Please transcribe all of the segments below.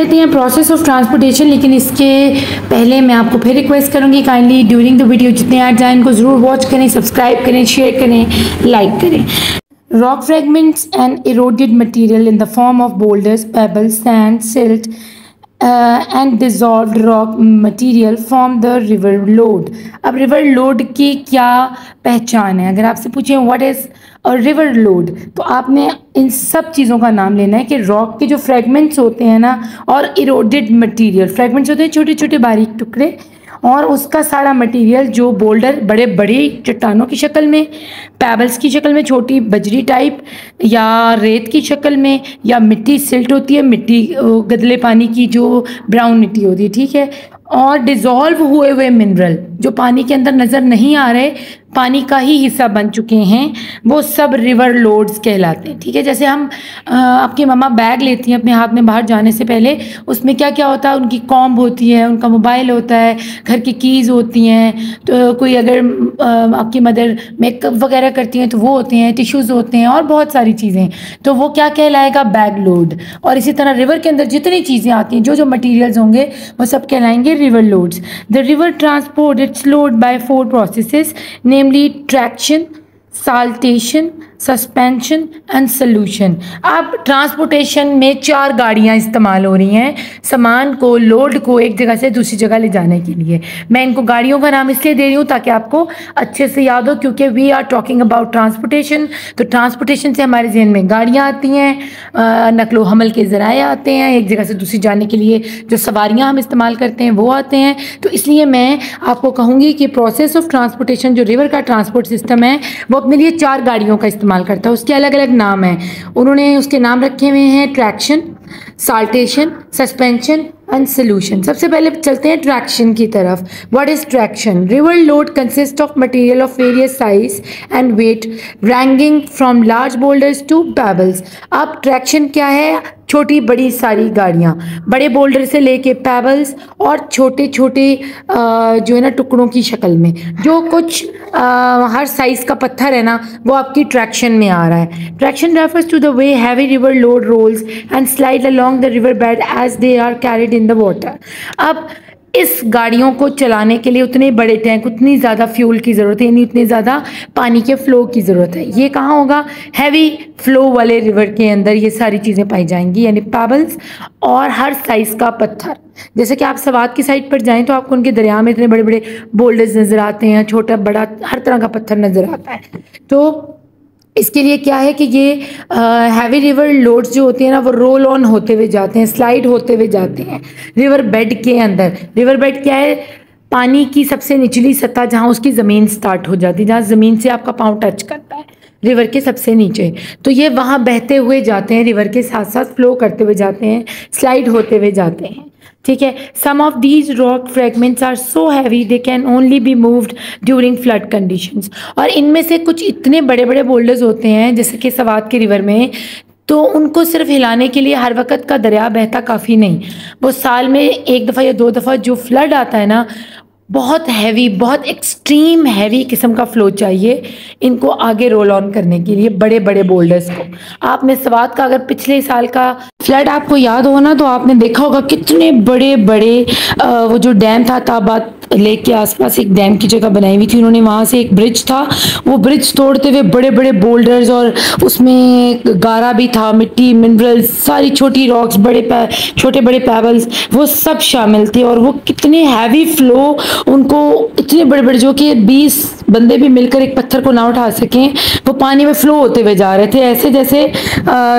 लेते हैं process of transportation, लेकिन इसके पहले मैं आपको फिर रिक्वेस्ट करूंगी काइंडली ड्यूरिंग द वीडियो जितने ऐड आए इनको ज़रूर वॉच करें, सब्सक्राइब करें, शेयर करें, लाइक करें। Rock fragments and eroded material in the form of boulders, pebbles, sand, silt and dissolved rock material form the river load. अब रिवर लोड की क्या पहचान है? अगर आपसे पूछें what is a river load, तो आपने इन सब चीज़ों का नाम लेना है कि रॉक के जो फ्रेगमेंट्स होते हैं ना, और इरोडेड मटेरियल, फ्रेगमेंट्स होते हैं छोटे छोटे बारीक टुकड़े, और उसका सारा मटेरियल जो बोल्डर बड़े बड़े चट्टानों की शक्ल में, पेबल्स की शक्ल में, छोटी बजरी टाइप, या रेत की शक्ल में, या मिट्टी सिल्ट होती है, मिट्टी गदले पानी की जो ब्राउन मिट्टी होती है, ठीक है, और डिज़ोल्व हुए हुए मिनरल जो पानी के अंदर नज़र नहीं आ रहे, पानी का ही हिस्सा बन चुके हैं, वो सब रिवर लोड्स कहलाते हैं। ठीक है, जैसे हम आपकी मम्मा बैग लेती हैं अपने हाथ में बाहर जाने से पहले, उसमें क्या क्या होता है, उनकी कॉम्ब होती है, उनका मोबाइल होता है, घर की कीज़ होती हैं, तो कोई अगर आपकी मदर मेकअप वगैरह करती हैं तो वो होते हैं, टिश्यूज़ होते हैं, और बहुत सारी चीज़ें, तो वो क्या कहलाएगा? Bag load. और इसी तरह रिवर के अंदर जितनी चीज़ें आती हैं, जो जो मटीरियल्स होंगे वो सब कहलाएंगे river loads. The river transport its load by 4 processes, namely traction, saltation, suspension and solution. अब ट्रांसपोर्टेशन में 4 गाड़ियाँ इस्तेमाल हो रही हैं सामान को, लोड को एक जगह से दूसरी जगह ले जाने के लिए। मैं इनको गाड़ियों का नाम इसलिए दे रही हूँ ताकि आपको अच्छे से याद हो, क्योंकि we are talking about transportation. तो ट्रांसपोर्टेशन से हमारे जहन में गाड़ियाँ आती हैं, नकलो हमल के ज़राए आते हैं, एक जगह से दूसरी जाने के लिए जो सवारियाँ हम इस्तेमाल करते हैं वो आते हैं। तो इसलिए मैं आपको कहूँगी कि प्रोसेस ऑफ ट्रांसपोर्टेशन जो रिवर का ट्रांसपोर्ट सिस्टम है वो अपने लिए 4 गाड़ियों का इस्तेमाल करता है। उसके अलग अलग नाम हैं, उन्होंने उसके नाम रखे हुए हैं traction, saltation, suspension and solution. सबसे पहले चलते हैं ट्रैक्शन की तरफ। What is traction? River load consist of material of various size and weight ranking from large boulders to pebbles. अब ट्रैक्शन क्या है? छोटी बड़ी सारी गाड़ियाँ, बड़े बोल्डर से लेके पेबल्स और छोटे छोटे जो है ना टुकड़ों की शक्ल में, जो कुछ हर साइज़ का पत्थर है ना, वो आपकी ट्रैक्शन में आ रहा है। Traction refers to the way heavy river load rolls and slide along the river bed as they are carried in the water। अब इस गाड़ियों को चलाने के लिए उतने बड़े टैंक, उतनी ज़्यादा फ्यूल की ज़रूरत है, यानी उतनी ज़्यादा पानी के फ़्लो की ज़रूरत है। ये कहाँ होगा? हैवी फ्लो वाले रिवर के अंदर ये सारी चीज़ें पाई जाएंगी, यानी पेबल्स और हर साइज़ का पत्थर। जैसे कि आप सवात की साइड पर जाएं तो आपको उनके दरिया में इतने बड़े बड़े बोल्डर्स नज़र आते हैं, छोटा बड़ा हर तरह का पत्थर नज़र आता है। तो इसके लिए क्या है कि ये हैवी रिवर लोड्स जो होते हैं ना, वो रोल ऑन होते हुए जाते हैं, स्लाइड होते हुए जाते हैं रिवर बेड के अंदर। रिवर बेड क्या है? पानी की सबसे निचली सतह, जहाँ उसकी ज़मीन स्टार्ट हो जाती है, जहाँ ज़मीन से आपका पाँव टच करता है रिवर के सबसे नीचे, तो ये वहाँ बहते हुए जाते हैं, रिवर के साथ साथ फ्लो करते हुए जाते हैं, स्लाइड होते हुए जाते हैं। ठीक है, some of these rock fragments are so heavy they can only be moved during flood conditions. और इनमें से कुछ इतने बड़े बड़े बोल्डर्स होते हैं जैसे कि सवात के रिवर में, तो उनको सिर्फ हिलाने के लिए हर वक्त का दरिया बहता काफ़ी नहीं, वो साल में 1 दफ़ा या 2 दफ़ा जो फ्लड आता है ना, बहुत हैवी, बहुत एक्सट्रीम हैवी किस्म का फ़्लो चाहिए इनको आगे रोल ऑन करने के लिए, बड़े बड़े बोल्डर्स को। आपने सवात का अगर पिछले साल का फ्लड आपको याद हो ना, तो आपने देखा होगा कितने बड़े बड़े वो जो डैम था, ताबात लेक के आसपास एक डैम की जगह बनाई हुई थी उन्होंने, वहाँ से एक ब्रिज था, वो ब्रिज तोड़ते हुए बड़े बड़े बोल्डर्स, और उसमें गारा भी था, मिट्टी, मिनरल्स, सारी छोटी रॉक्स, छोटे बड़े पेबल्स, वो सब शामिल थे। और वो कितने हैवी फ्लो, उनको इतने बड़े बड़े, जो कि 20 बंदे भी मिलकर एक पत्थर को ना उठा सकें, वो पानी में फ्लो होते हुए जा रहे थे, ऐसे जैसे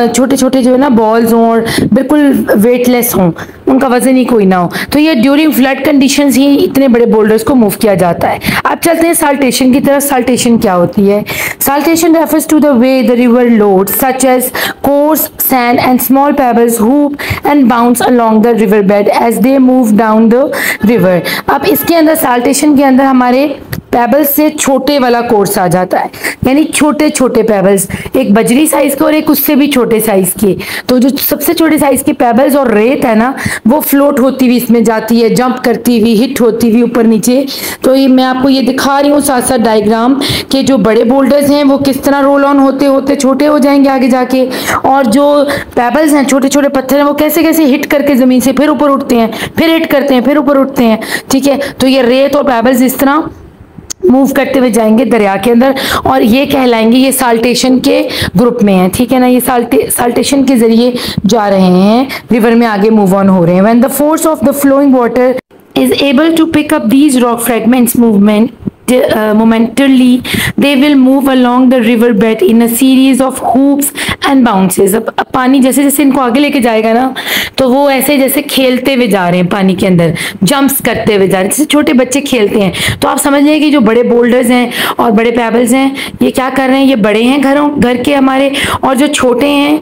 छोटे छोटे जो है ना बॉल्स हों और बिल्कुल वेटलेस हों, उनका वजन ही कोई ना हो। तो ये ड्यूरिंग फ्लड कंडीशंस ही इतने बड़े बोल्डर्स को मूव किया जाता है। अब चलते हैं साल्टेशन की तरफ। साल्टेशन क्या होती है? Saltation refers to the way the river load such as coarse sand and small pebbles hop and bounce along the river bed as they move down the river. अब इसके अंदर साल्टेशन के अंदर हमारे पेबल्स से छोटे वाला कोर्स आ जाता है, यानी छोटे छोटे पेबल्स, एक बजरी साइज के और एक उससे भी छोटे साइज के। तो जो सबसे छोटे साइज के पेबल्स और रेत है ना, वो फ्लोट होती हुई इसमें जाती है, जंप करती हुई, हिट होती हुई ऊपर नीचे। तो ये मैं आपको ये दिखा रही हूँ साथ साथ डायग्राम के जो बड़े बोल्डर्स हैं वो किस तरह रोल ऑन होते होते छोटे हो जाएंगे आगे जाके, और जो पेबल्स हैं, छोटे छोटे पत्थर हैं, वो कैसे कैसे हिट करके जमीन से फिर ऊपर उठते हैं, फिर हिट करते हैं, फिर ऊपर उठते हैं। ठीक है, तो ये रेत और पेबल्स इस तरह मूव करते हुए जाएंगे दरिया के अंदर, और ये कहलाएंगे, ये साल्टेशन के ग्रुप में है। ठीक है ना, ये साल्टेशन के जरिए जा रहे हैं, रिवर में आगे मूव ऑन हो रहे हैं। When the force of the flowing water is able to pick up these rock fragments momentarily, they will move along the river bed in a series of hoops and bounces। अब पानी जैसे जैसे इनको आगे लेके जाएगा ना, तो वो ऐसे जैसे खेलते हुए जा रहे हैं पानी के अंदर, जंप्स करते हुए जा रहे हैं जैसे छोटे बच्चे खेलते हैं। तो आप समझ लें कि जो बड़े बोल्डर्स हैं और बड़े पेबल्स हैं, ये क्या कर रहे हैं, ये बड़े हैं घर के हमारे, और जो छोटे हैं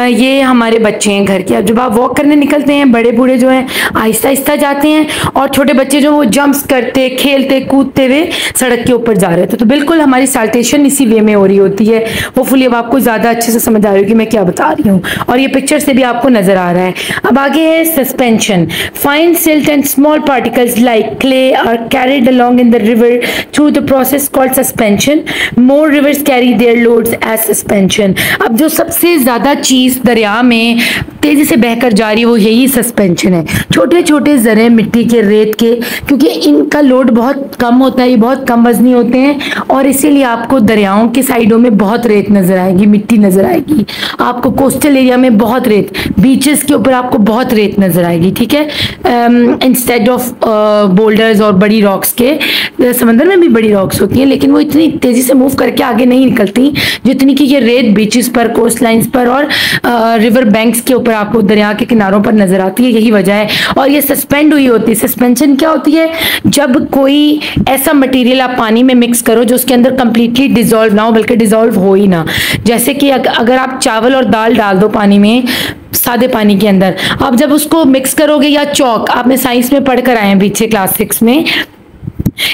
ये हमारे बच्चे हैं घर के। अब जब आप वॉक करने निकलते हैं, बड़े बूढ़े जो हैं आहिस्ता आहिस्ता जाते हैं, और छोटे बच्चे जो वो जंप्स करते, खेलते, कूदते हुए सड़क के ऊपर जा रहे थे। तो बिल्कुल हमारी साल्टेशन इसी वे में हो रही होती है। होपफुली अब आपको ज्यादा अच्छे से समझ आ रही होगी मैं क्या बता रही हूँ, और ये पिक्चर से भी आपको नजर आ रहा है। अब आगे है suspension. Fine silt and small particles like clay are carried along in the river through the process called suspension. More rivers carry their loads as suspension. अब जो सबसे ज्यादा चीज दरिया में तेजी से बहकर जा रही है वो यही सस्पेंशन है। छोटे छोटे जरे मिट्टी के, रेत के, क्योंकि इनका लोड बहुत कम होता है, ये बहुत कम वजनी होते हैं, और इसीलिए आपको दरियाओं के साइडों में बहुत रेत नजर आएगी, मिट्टी नजर आएगी। आपको कोस्टल एरिया में बहुत रेत, बीचेस के ऊपर आपको बहुत रेत नजर आएगी। ठीक है, इंस्टेड ऑफ बोल्डर्स और बड़ी रॉक्स के। समंदर में भी बड़ी रॉक्स होती हैं, लेकिन वो इतनी तेजी से मूव करके आगे नहीं निकलती जितनी कि ये रेत बीचेस पर, कोस्ट लाइंस पर और रिवर बैंक्स के ऊपर आपको दरिया के किनारों पर नजर आती है। यही वजह है, और ये सस्पेंड हुई होती है। सस्पेंशन क्या होती है, जब कोई ऐसा मटेरियल आप पानी में मिक्स करो जो उसके अंदर कंप्लीटली डिजोल्व ना हो, बल्कि डिजोल्व हो ही ना। जैसे कि अगर आप चावल और दाल डाल दो पानी में, सादे पानी के अंदर, आप जब उसको मिक्स करोगे, या चौक, आपने साइंस में पढ़कर आए हैं पीछे क्लास 6 में,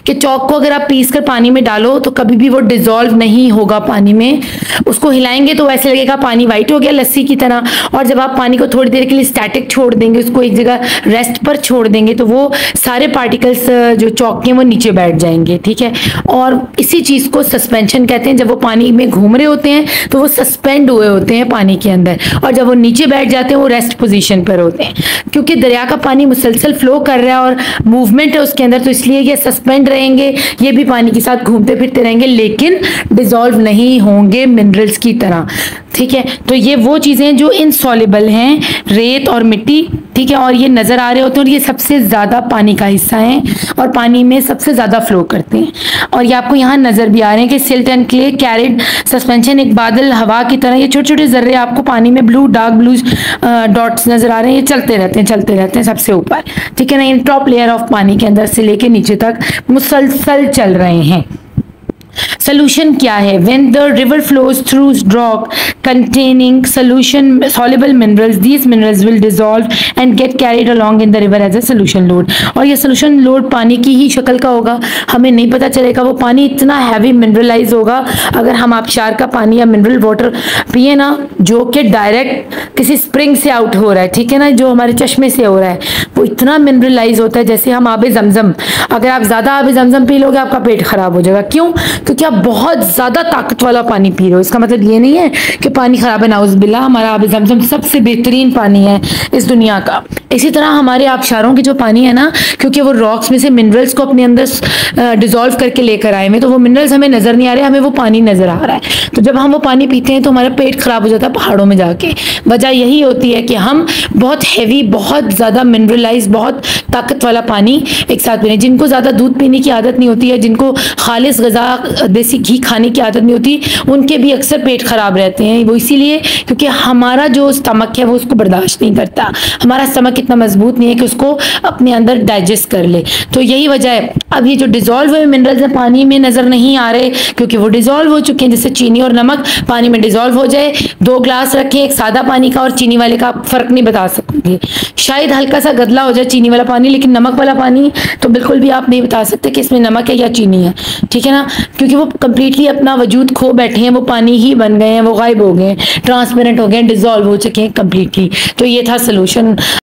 कि चौक को अगर आप पीस कर पानी में डालो तो कभी भी वो डिजोल्व नहीं होगा पानी में। उसको हिलाएंगे तो वैसे लगेगा पानी वाइट हो गया लस्सी की तरह, और जब आप पानी को थोड़ी देर के लिए स्टैटिक छोड़ देंगे, उसको एक जगह रेस्ट पर छोड़ देंगे, तो वो सारे पार्टिकल्स जो चौक के हैं वो नीचे बैठ जाएंगे। ठीक है, और इसी चीज को सस्पेंशन कहते हैं। जब वो पानी में घूम रहे होते हैं तो वो सस्पेंड हुए होते हैं पानी के अंदर, और जब वो नीचे बैठ जाते हैं वो रेस्ट पोजीशन पर होते हैं। क्योंकि दरिया का पानी मुसलसल फ्लो कर रहा है और मूवमेंट है उसके अंदर, तो इसलिए ये सस्पेंड रहेंगे, ये भी पानी के साथ घूमते फिरते रहेंगे, लेकिन डिसॉल्व नहीं होंगे मिनरल्स की तरह। ठीक है, तो ये वो चीजें जो इनसॉल्युबल हैं, रेत और मिट्टी। ठीक है, और ये नजर आ रहे होते हैं, और ये सबसे ज्यादा पानी का हिस्सा है और पानी में सबसे ज्यादा फ्लो करते हैं। और ये आपको यहाँ नजर भी आ रहे हैं कि silt and clay carried suspension, एक बादल हवा की तरह, ये छोटे छोटे जर्रे आपको पानी में ब्लू, डार्क ब्लू डॉट्स नजर आ रहे हैं। ये चलते रहते हैं सबसे ऊपर। ठीक है ना, इन टॉप लेयर ऑफ पानी के अंदर से लेके नीचे तक मुसलसल चल रहे हैं। Solution क्या है? When the river flows through rock containing soluble minerals, these minerals will dissolve and get carried along in the river as a solution load। और ये solution load पानी की ही शक्ल का होगा, हमें नहीं पता चलेगा। वो पानी इतना हैवी मिनरलाइज होगा, अगर हम आबशार का पानी या मिनरल वाटर पिए ना, जो कि डायरेक्ट किसी स्प्रिंग से आउट हो रहा है, ठीक है ना, जो हमारे चश्मे से हो रहा है, वो इतना मिनरलाइज होता है जैसे हम आबे जमजम। अगर आप ज्यादा आबे जमजम पी लोगे आपका पेट खराब हो जाएगा। क्यों? क्योंकि आप बहुत ज्यादा ताकत वाला पानी पी रहे हो। इसका मतलब ये नहीं है कि पानी खराब है, नाउज़ुबिल्लाह, हमारा आबे जमजम सबसे बेहतरीन पानी है इस दुनिया का। इसी तरह हमारे आबशारों की जो पानी है ना, क्योंकि वो रॉक्स में से मिनरल्स को अपने अंदर डिजोल्व करके लेकर आए हुए, तो वो मिनरल्स हमें नजर नहीं आ रहे, हमें वो पानी नजर आ रहा है। तो जब हम वो पानी पीते हैं तो हमारा पेट खराब हो जाता है पहाड़ों में जाके। वजह यही होती है कि हम बहुत हैवी, बहुत ज्यादा मिनरलाइज, बहुत ताकत वाला पानी एक साथ पीने। जिनको ज्यादा दूध पीने की आदत नहीं होती है, जिनको खालिस गजा, देसी घी खाने की आदत नहीं होती, उनके भी अक्सर पेट खराब रहते हैं। वो इसीलिए क्योंकि हमारा जो स्टमक है वो उसको बर्दाश्त नहीं करता, हमारा स्टमक इतना मजबूत नहीं है कि उसको अपने अंदर डाइजेस्ट कर ले। तो यही वजह है। अब ये जो डिजोल्व हुए मिनरल्स पानी में नजर नहीं आ रहे क्योंकि वो डिजोल्व हो चुके हैं। जैसे चीनी और नमक पानी में डिजोल्व हो जाए, 2 ग्लास रखें, एक सादा पानी का और चीनी वाले का, फर्क नहीं बता सकूंगी। शायद हल्का सा गदला ठंडा हो जाए चीनी वाला पानी, लेकिन नमक वाला पानी तो बिल्कुल भी आप नहीं बता सकते कि इसमें नमक है या चीनी है, ठीक है ना, क्योंकि वो कंप्लीटली अपना वजूद खो बैठे हैं, वो पानी ही बन गए हैं, वो गायब हो गए हैं, ट्रांसपेरेंट हो गए हैं, डिजॉल्व हो चुके हैं कंप्लीटली। तो ये था सोल्यूशन।